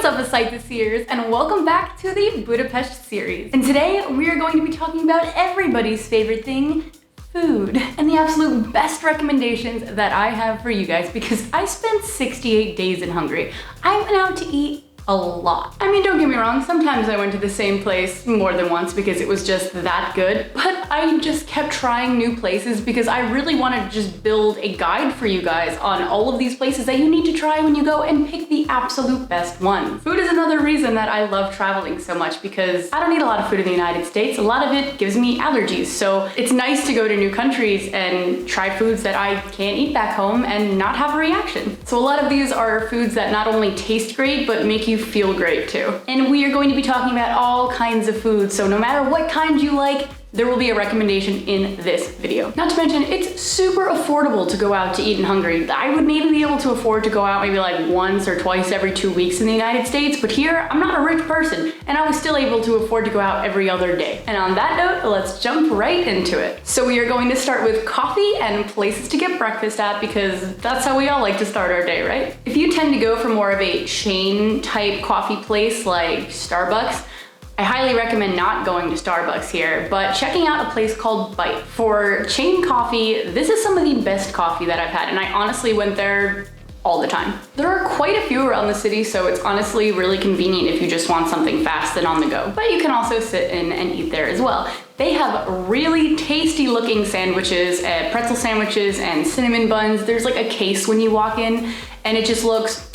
what's up, ASightToSee'ers, and welcome back to the Budapest series. And today we are going to be talking about everybody's favorite thing, food, and the absolute best recommendations that I have for you guys because I spent 68 days in Hungary. I went out to eat a lot. I mean, don't get me wrong, sometimes I went to the same place more than once because it was just that good, but I just kept trying new places because I really wanted to just build a guide for you guys on all of these places that you need to try when you go and pick the absolute best ones. Food is another reason that I love traveling so much because I don't eat a lot of food in the United States. A lot of it gives me allergies, so it's nice to go to new countries and try foods that I can't eat back home and not have a reaction. So a lot of these are foods that not only taste great, but make you feel great too. And we are going to be talking about all kinds of foods, so no matter what kind you like, there will be a recommendation in this video. Not to mention, it's super affordable to go out to eat in Hungary. I would maybe be able to afford to go out maybe like once or twice every 2 weeks in the United States, but here, I'm not a rich person, and I was still able to afford to go out every other day. And on that note, let's jump right into it. So we are going to start with coffee and places to get breakfast at because that's how we all like to start our day, right? If you tend to go for more of a chain type coffee place like Starbucks, I highly recommend not going to Starbucks here, but checking out a place called Bite. For chain coffee, this is some of the best coffee that I've had, and I honestly went there all the time. There are quite a few around the city, so it's honestly really convenient if you just want something fast and on the go. But you can also sit in and eat there as well. They have really tasty looking sandwiches, pretzel sandwiches and cinnamon buns. There's like a case when you walk in, and it just looks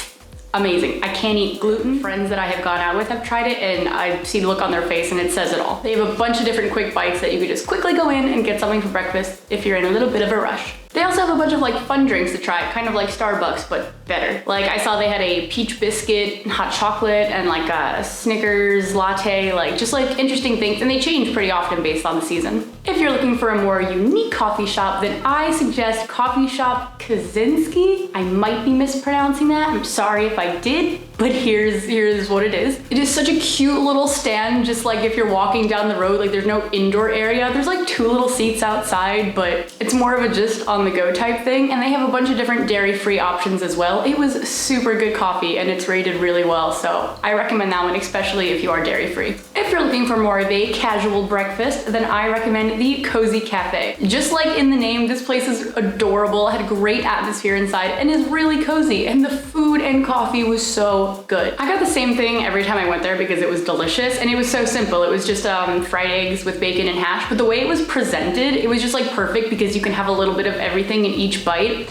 amazing. I can't eat gluten. Friends that I have gone out with have tried it and I see the look on their face and it says it all. They have a bunch of different quick bites that you could just quickly go in and get something for breakfast if you're in a little bit of a rush. They also have a bunch of like fun drinks to try, kind of like Starbucks, but better. Like I saw they had a peach biscuit, hot chocolate, and like a Snickers latte, like just like interesting things, and they change pretty often based on the season. If you're looking for a more unique coffee shop, then I suggest Coffee Shop Kaczynski. I might be mispronouncing that. I'm sorry if I did, but here's what it is. It is such a cute little stand, just like if you're walking down the road, like there's no indoor area. There's like 2 little seats outside, but it's more of a just on the go type thing, and they have a bunch of different dairy-free options as well. It was super good coffee and it's rated really well, so I recommend that one, especially if you are dairy-free. If you're looking for more of a casual breakfast, then I recommend the Cozy Cafe. Just like in the name, this place is adorable, had a great atmosphere inside, and is really cozy, and the food and coffee was so good. I got the same thing every time I went there because it was delicious, and it was so simple. It was just fried eggs with bacon and hash, but the way it was presented, it was just like perfect because you can have a little bit of everything in each bite.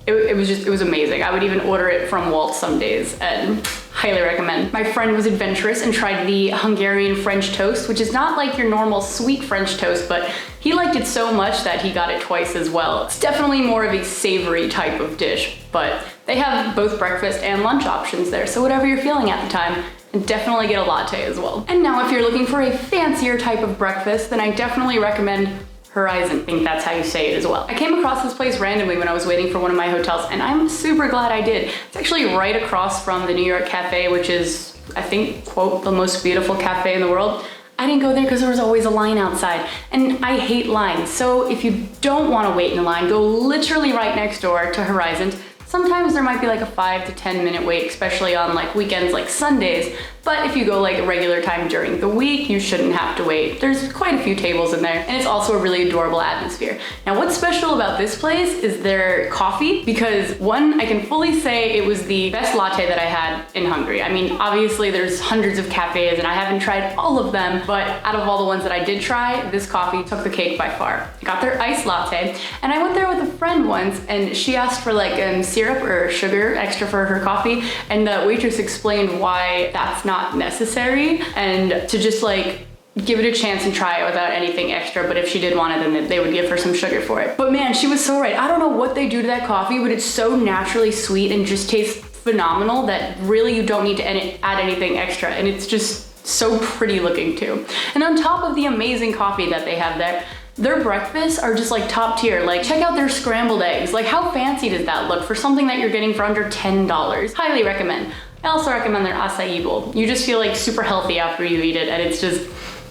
It was amazing. I would even order it from Walt some days and highly recommend. My friend was adventurous and tried the Hungarian French toast, which is not like your normal sweet French toast, but he liked it so much that he got it twice as well. It's definitely more of a savory type of dish, but they have both breakfast and lunch options there, so whatever you're feeling at the time, and definitely get a latte as well. And now if you're looking for a fancier type of breakfast, then I definitely recommend Horizon. I think that's how you say it as well. I came across this place randomly when I was waiting for one of my hotels, and I'm super glad I did. It's actually right across from the New York Cafe, which is, I think, quote, the most beautiful cafe in the world. I didn't go there because there was always a line outside, and I hate lines. So if you don't want to wait in a line, go literally right next door to Horizon. Sometimes there might be like a 5 to 10 minute wait, especially on like weekends like Sundays, but if you go like a regular time during the week, you shouldn't have to wait. There's quite a few tables in there, and it's also a really adorable atmosphere. Now what's special about this place is their coffee, because one, I can fully say it was the best latte that I had in Hungary. I mean, obviously there's hundreds of cafes and I haven't tried all of them, but out of all the ones that I did try, this coffee took the cake by far. I got their iced latte, and I went there with a friend once, and she asked for like syrup or sugar extra for her coffee, and the waitress explained why that's not necessary, and to just like give it a chance and try it without anything extra, but if she did want it, then they would give her some sugar for it. But man, she was so right. I don't know what they do to that coffee, but it's so naturally sweet and just tastes phenomenal that really you don't need to add anything extra, and it's just so pretty looking too. And on top of the amazing coffee that they have there, their breakfasts are just like top tier. Like check out their scrambled eggs. Like how fancy does that look for something that you're getting for under $10? Highly recommend. I also recommend their acai bowl. You just feel like super healthy after you eat it, and it's just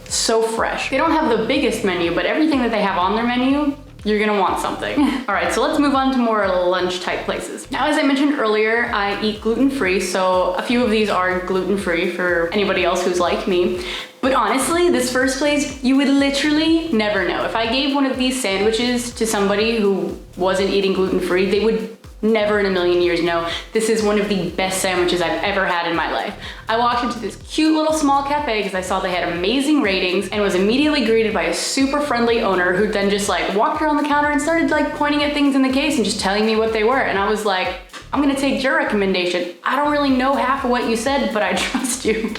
so fresh. They don't have the biggest menu, but everything that they have on their menu you're gonna want something. All right, so let's move on to more lunch type places. Now, as I mentioned earlier, I eat gluten-free, so a few of these are gluten-free for anybody else who's like me. But honestly, this first place, you would literally never know. If I gave one of these sandwiches to somebody who wasn't eating gluten-free, they would never in a million years know this is one of the best sandwiches I've ever had in my life. I walked into this cute little small cafe because I saw they had amazing ratings and was immediately greeted by a super friendly owner who then just like walked around the counter and started like pointing at things in the case and just telling me what they were. And I was like, I'm gonna take your recommendation. I don't really know half of what you said, but I trust you.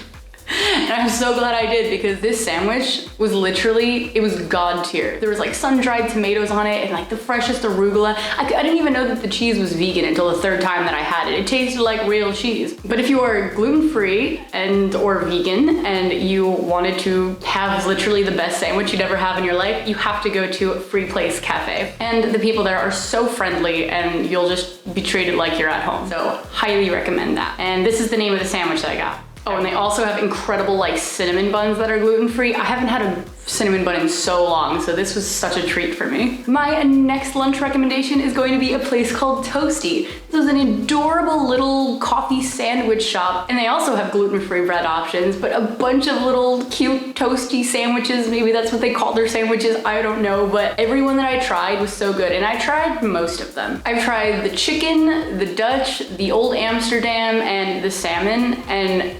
And I'm so glad I did, because this sandwich was literally, it was God tier. There was like sun-dried tomatoes on it and like the freshest arugula. I didn't even know that the cheese was vegan until the third time that I had it. It tasted like real cheese. But if you are gluten-free and or vegan and you wanted to have literally the best sandwich you'd ever have in your life, you have to go to Free Place Cafe. And the people there are so friendly and you'll just be treated like you're at home. So highly recommend that. And this is the name of the sandwich that I got. Oh, and they also have incredible like cinnamon buns that are gluten-free. I haven't had a cinnamon bun in so long, so this was such a treat for me. My next lunch recommendation is going to be a place called Toasty. This is an adorable little coffee sandwich shop, and they also have gluten-free bread options, but a bunch of little cute toasty sandwiches. Maybe that's what they call their sandwiches, I don't know, but everyone that I tried was so good, and I tried most of them. I've tried the chicken, the Dutch, the Old Amsterdam, and the salmon, and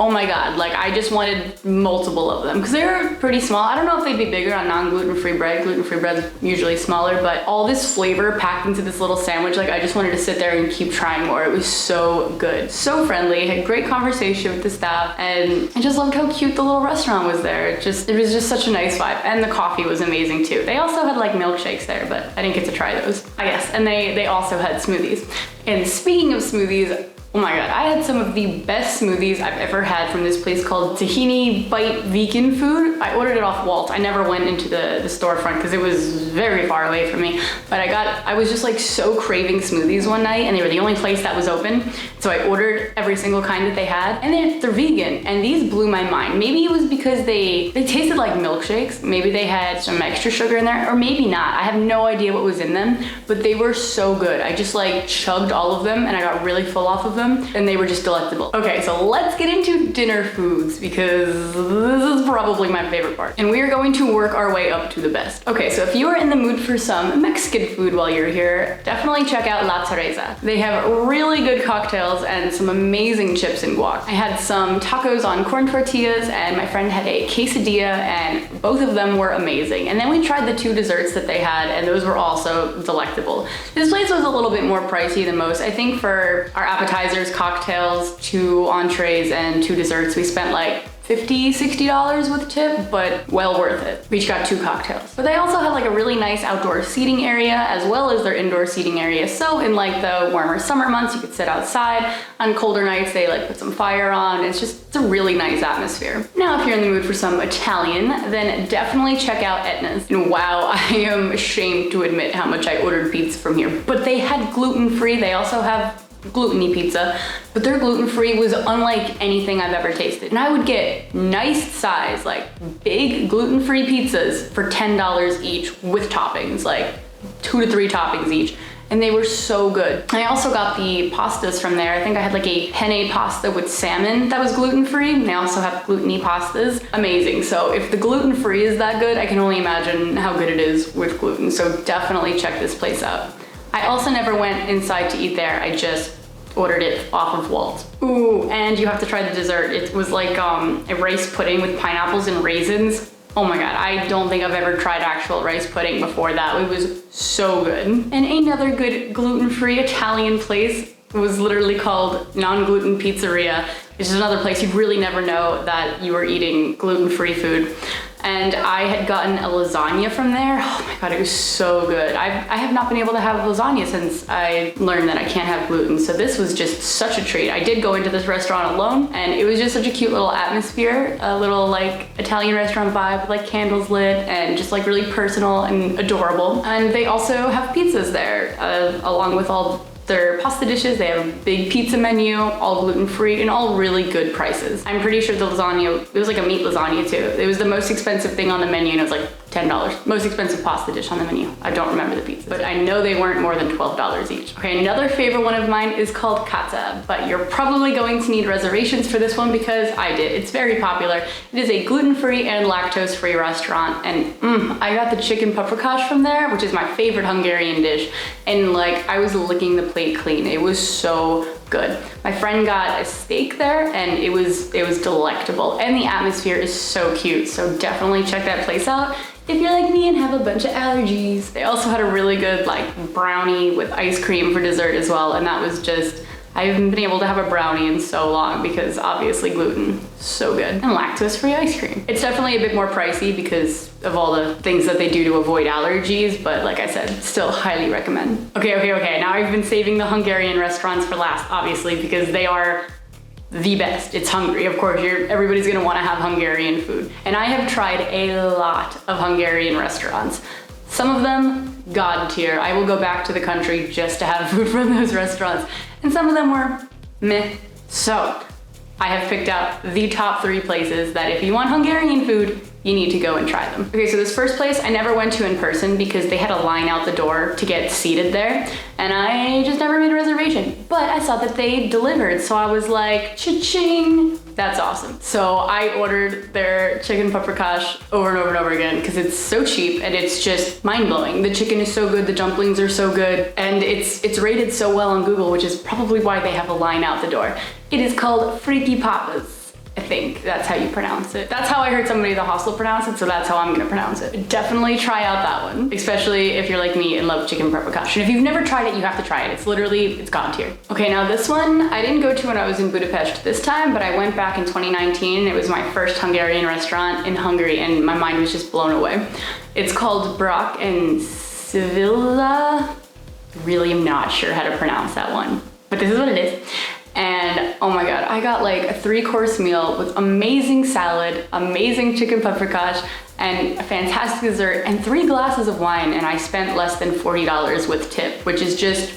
oh my God, like I just wanted multiple of them because they're pretty small. I don't know if they'd be bigger on non-gluten-free bread. Gluten-free bread's usually smaller, but all this flavor packed into this little sandwich, like I just wanted to sit there and keep trying more. It was so good. So friendly, had great conversation with the staff, and I just loved how cute the little restaurant was there. It was just such a nice vibe, and the coffee was amazing too. They also had like milkshakes there, but I didn't get to try those, I guess. And they also had smoothies. And speaking of smoothies, oh my God, I had some of the best smoothies I've ever had from this place called Tahini Bite Vegan Food. I ordered it off Walt. I never went into the storefront because it was very far away from me. But I was just like so craving smoothies one night, and they were the only place that was open. So I ordered every single kind that they had, and they're vegan. And these blew my mind. Maybe it was because they tasted like milkshakes. Maybe they had some extra sugar in there, or maybe not. I have no idea what was in them, but they were so good. I just like chugged all of them and I got really full off of them. And they were just delectable. Okay, so let's get into dinner foods because this is probably my favorite part. And we are going to work our way up to the best. Okay, so if you are in the mood for some Mexican food while you're here, definitely check out La Teresa. They have really good cocktails and some amazing chips and guac. I had some tacos on corn tortillas and my friend had a quesadilla, and both of them were amazing. And then we tried the 2 desserts that they had, and those were also delectable. This place was a little bit more pricey than most. I think for our appetizers, cocktails, 2 entrees, and 2 desserts, we spent like $50, $60 with tip, but well worth it. We each got 2 cocktails. But they also have like a really nice outdoor seating area as well as their indoor seating area. So in like the warmer summer months, you could sit outside. On colder nights, they like put some fire on. It's a really nice atmosphere. Now, if you're in the mood for some Italian, then definitely check out Etna's. And wow, I am ashamed to admit how much I ordered pizza from here, but they had gluten-free. They also have gluten-y pizza, but their gluten-free was unlike anything I've ever tasted. And I would get nice size, like big gluten-free pizzas for $10 each with toppings, like 2 to 3 toppings each. And they were so good. I also got the pastas from there. I think I had like a penne pasta with salmon that was gluten-free. And they also have gluten-y pastas. Amazing. So if the gluten-free is that good, I can only imagine how good it is with gluten. So definitely check this place out. I also never went inside to eat there. I just ordered it off of Walt. Ooh, and you have to try the dessert. It was like a rice pudding with pineapples and raisins. Oh my God, I don't think I've ever tried actual rice pudding before that. It was so good. And another good gluten-free Italian place was literally called Non-Gluten Pizzeria. It's just another place you really never know that you are eating gluten-free food. And I had gotten a lasagna from there. Oh my God, it was so good. I have not been able to have lasagna since I learned that I can't have gluten. So this was just such a treat. I did go into this restaurant alone, and it was just such a cute little atmosphere, a little like Italian restaurant vibe with like candles lit and just like really personal and adorable. And they also have pizzas there, along with all their pasta dishes. They have a big pizza menu, all gluten-free and all really good prices. I'm pretty sure the lasagna, it was like a meat lasagna too. It was the most expensive thing on the menu and it was like $10. Most expensive pasta dish on the menu. I don't remember the pizza, but I know they weren't more than $12 each. Okay, another favorite one of mine is called Kata, but you're probably going to need reservations for this one because I did. It's very popular. It is a gluten-free and lactose-free restaurant, and I got the chicken paprikash from there, which is my favorite Hungarian dish, and like I was licking the plate clean. It was so good. My friend got a steak there and it was delectable, and the atmosphere is so cute, so definitely check that place out if you're like me and have a bunch of allergies. They also had a really good like brownie with ice cream for dessert as well, and that was just, I haven't been able to have a brownie in so long because obviously gluten, so good. And lactose-free ice cream. It's definitely a bit more pricey because of all the things that they do to avoid allergies, but like I said, still highly recommend. Okay, now I've been saving the Hungarian restaurants for last, obviously, because they are the best. It's Hungary, of course, everybody's gonna wanna have Hungarian food. And I have tried a lot of Hungarian restaurants. Some of them, God tier. I will go back to the country just to have food from those restaurants. And some of them were meh. So I have picked out the top 3 places that if you want Hungarian food, you need to go and try them. Okay, so this first place I never went to in person because they had a line out the door to get seated there, and I just never made a reservation. But I saw that they delivered, so I was like, cha-ching, that's awesome. So I ordered their chicken paprikash over and over and over again because it's so cheap and it's just mind-blowing. The chicken is so good, the dumplings are so good, and it's rated so well on Google, which is probably why they have a line out the door. It is called Freaky Papas. I think that's how you pronounce it. That's how I heard somebody at the hostel pronounce it, so that's how I'm gonna pronounce it. Definitely try out that one, especially if you're like me and love chicken paprikash. And if you've never tried it, you have to try it. It's God tier. Okay, now this one, I didn't go to when I was in Budapest this time, but I went back in 2019. It was my first Hungarian restaurant in Hungary, and my mind was just blown away. It's called Brock and Sevilla. Really am not sure how to pronounce that one, but this is what it is. And oh my God, I got like a 3-course meal with amazing salad, amazing chicken paprikash, and a fantastic dessert, and 3 glasses of wine, and I spent less than $40 with tip, which is just,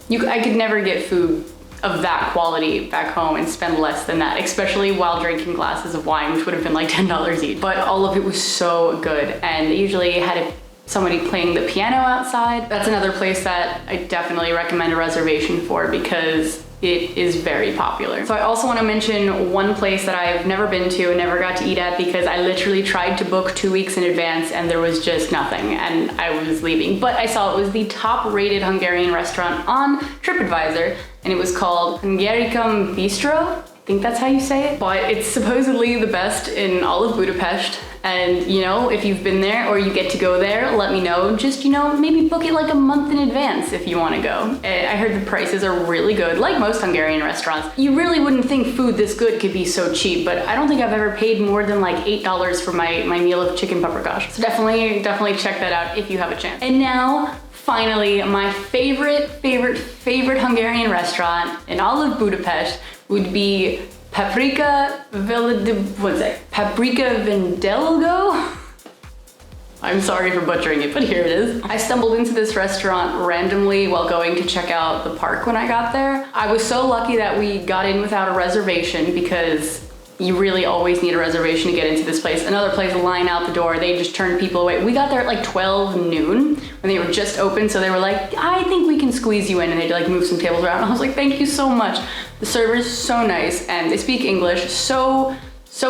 I could never get food of that quality back home and spend less than that, especially while drinking glasses of wine, which would have been like $10 each. But all of it was so good, and they usually had somebody playing the piano outside. That's another place that I definitely recommend a reservation for because it is very popular. So I also want to mention one place that I've never been to and never got to eat at because I literally tried to book 2 weeks in advance and there was just nothing and I was leaving. But I saw it was the top rated Hungarian restaurant on TripAdvisor, and it was called Hungaricum Bistro. I think that's how you say it. But it's supposedly the best in all of Budapest. And you know, if you've been there or you get to go there, let me know. Just, you know, maybe book it like a month in advance if you want to go. I heard the prices are really good, like most Hungarian restaurants. You really wouldn't think food this good could be so cheap, but I don't think I've ever paid more than like $8 for my meal of chicken paprikash. So definitely check that out if you have a chance. And now, finally, my favorite Hungarian restaurant in all of Budapest would be Paprika Vendelgo? I'm sorry for butchering it, but here it is. I stumbled into this restaurant randomly while going to check out the park when I got there. I was so lucky that we got in without a reservation because you really always need a reservation to get into this place. Another place, a line out the door, they just turned people away. We got there at like 12 noon when they were just open, so they were like, I think we can squeeze you in, and they'd like move some tables around. I was like, thank you so much. The server's so nice, and they speak English, so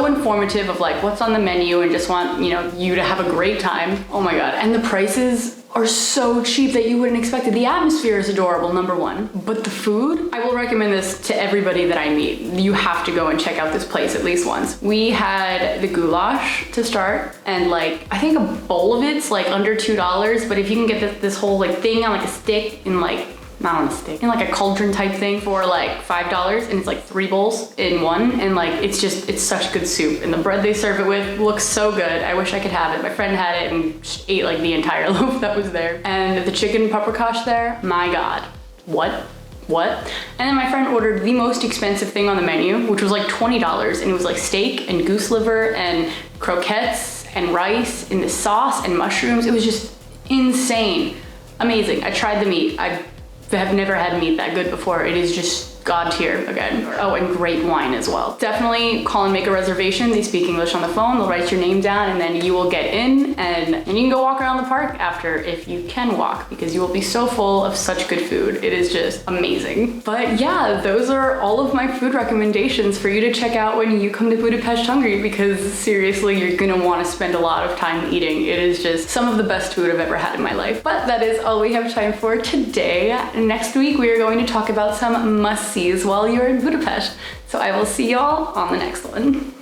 informative of like what's on the menu and just want, you know, you to have a great time. Oh my God, and the prices are so cheap that you wouldn't expect it. The atmosphere is adorable, number one, but the food, I will recommend this to everybody that I meet. You have to go and check out this place at least once. We had the goulash to start, and like, I think a bowl of it's like under $2, but if you can get this whole like thing on like a stick in like, not on a stick, in like a cauldron type thing for like $5, and it's like 3 bowls in one, and like it's such good soup, and the bread they serve it with looks so good. I wish I could have it. My friend had it and just ate like the entire loaf that was there. And the chicken paprikash there, my God, what? And then my friend ordered the most expensive thing on the menu, which was like $20, and it was like steak and goose liver and croquettes and rice and the sauce and mushrooms. It was just insane, amazing. I tried the meat. I have never had meat that good before. It is just God tier again. Oh, and great wine as well. Definitely call and make a reservation. They speak English on the phone. They'll write your name down and then you will get in and you can go walk around the park after if you can walk, because you will be so full of such good food. It is just amazing. But yeah, those are all of my food recommendations for you to check out when you come to Budapest hungry, because seriously, you're gonna want to spend a lot of time eating. It is just some of the best food I've ever had in my life. But that is all we have time for today. Next week, we are going to talk about some must-sees while you're in Budapest. So I will see y'all on the next one.